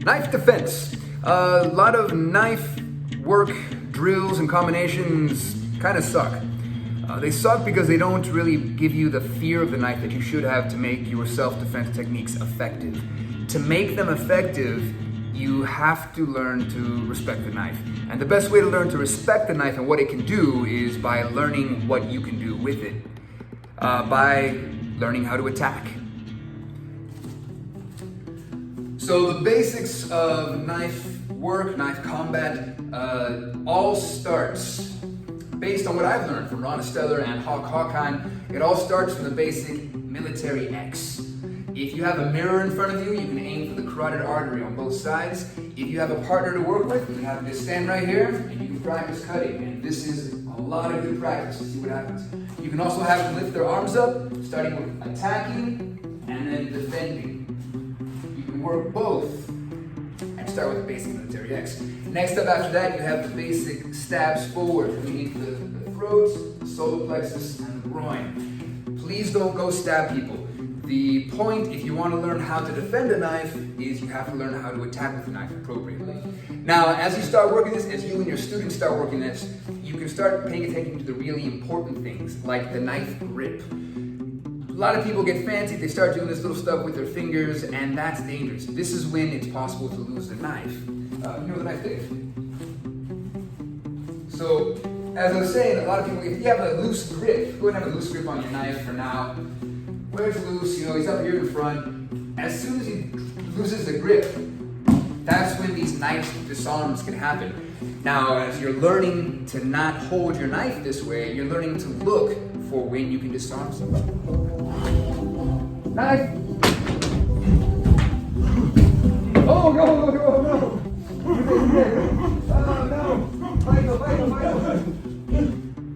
Knife defense. A lot of knife work, drills, and combinations kind of suck. They suck because they don't really give you the fear of the knife that you should have to make your self-defense techniques effective. To make them effective, you have to learn to respect the knife. And the best way to learn to respect the knife and what it can do is by learning what you can do with it. By learning how to attack. So the basics of knife work, knife combat, all starts based on what I've learned from Ron Esteller and Hawk Hawkheim. It all starts from the basic military X. If you have a mirror in front of you, you can aim for the carotid artery on both sides. If you have a partner to work with, you have this stand right here, and you can practice cutting. And this is a lot of good practice to see what happens. You can also have them lift their arms up, starting with attacking and then defending. You can work both and start with the basic military X. Next up after that, you have the basic stabs forward, coming into the throat, the solar plexus, and the groin. Please don't go stab people. The point, if you want to learn how to defend a knife, is you have to learn how to attack with the knife appropriately. Now, as you start working this, as you and your students start working this, you can start paying attention to the really important things, like the knife grip. A lot of people get fancy, they start doing this little stuff with their fingers, and that's dangerous. This is when it's possible to lose the knife. You know the knife, Dave? So, as I was saying, a lot of people, if you have a loose grip, go ahead and have a loose grip on your knife for now. Where it's loose, he's up here in front. As soon as he loses the grip, that's when these knife disarms can happen. Now, as you're learning to not hold your knife this way, you're learning to look for when you can disarm somebody. Knife! Oh, no! Oh, no! Fight.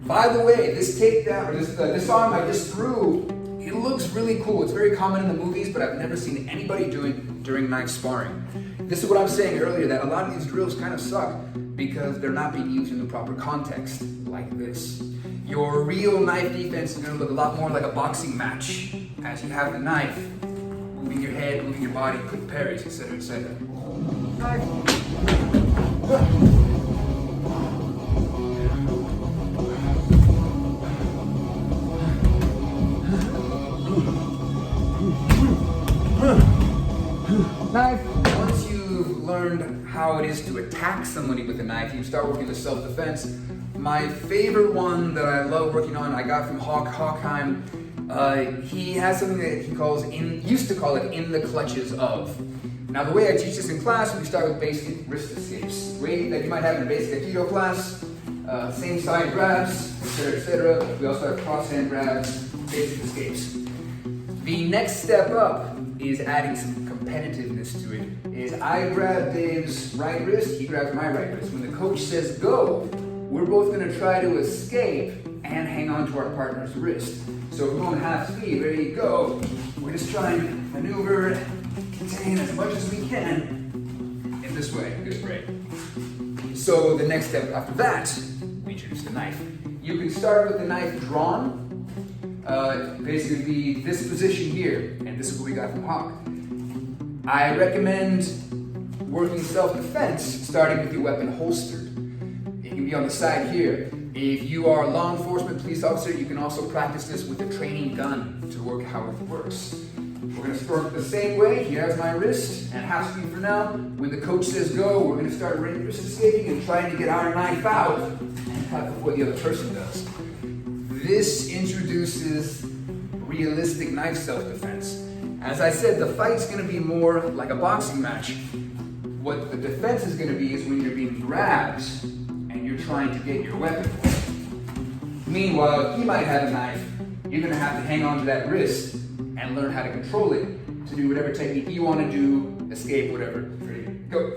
By the way, this takedown, or this arm I just threw, it looks really cool. It's very common in the movies, but I've never seen anybody doing during knife sparring. This is what I was saying earlier, that a lot of these drills kind of suck because they're not being used in the proper context, like this. Your real knife defense is going to look a lot more like a boxing match, as you have the knife, moving your head, moving your body, quick parries, etc., etc. Knife. Once you've learned how it is to attack somebody with a knife, you start working the self-defense. My favorite one that I love working on, I got from Hawk Hawkheim. He has something that he used to call it in the clutches of. Now the way I teach this in class, we start with basic wrist escapes. Way that you might have in a basic Aikido class, same side grabs, etc., etc. We also have cross hand grabs, basic escapes. The next step up is adding some competitiveness to it. Is I grab Dave's right wrist, he grabs my right wrist. When the coach says go, we're both going to try to escape and hang on to our partner's wrist. So we're going half speed, ready to go. We're just trying to maneuver, contain as much as we can in this way. Good, great. So the next step after that, we introduce the knife. You can start with the knife drawn. Basically be this position here, and this is what we got from Hawk. I recommend working self-defense starting with your weapon holstered. It can be on the side here. If you are a law enforcement police officer, you can also practice this with a training gun to work how it works. We're going to start the same way. Here's my wrist, and half speed for now. When the coach says go, we're going to start wrist escaping and trying to get our knife out and cut before the other person does. This introduces realistic knife self-defense. As I said, the fight's going to be more like a boxing match. What the defense is going to be is when you're being grabbed and you're trying to get your weapon. Meanwhile, he might have a knife. You're going to have to hang on to that wrist and learn how to control it to do whatever technique you want to do, escape, whatever. Ready, go.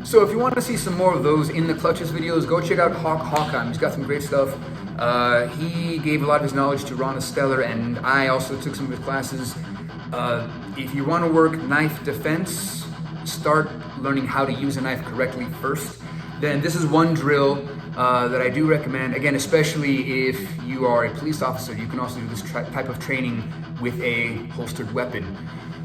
So if you want to see some more of those in the clutches videos, go check out Hawk Hawkheim. He's got some great stuff. He gave a lot of his knowledge to Ron Esteller, and I also took some of his classes. If you want to work knife defense, start learning how to use a knife correctly first. Then this is one drill that I do recommend. Again, especially if you are a police officer, you can also do this type of training with a holstered weapon.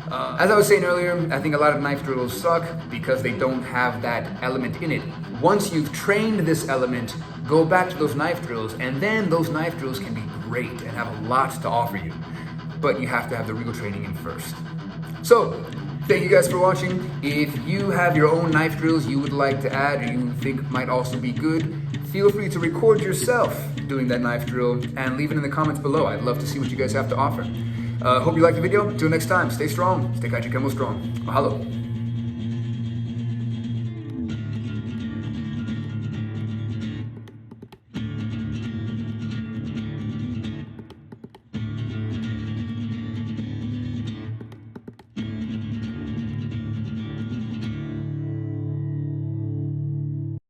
As I was saying earlier, I think a lot of knife drills suck because they don't have that element in it. Once you've trained this element, go back to those knife drills, and then those knife drills can be great and have a lot to offer you. But you have to have the real training in first. So, thank you guys for watching. If you have your own knife drills you would like to add or you think might also be good, feel free to record yourself doing that knife drill and leave it in the comments below. I'd love to see what you guys have to offer. Hope you liked the video. Until next time, stay strong, stay Kaiji Kemo strong. Mahalo.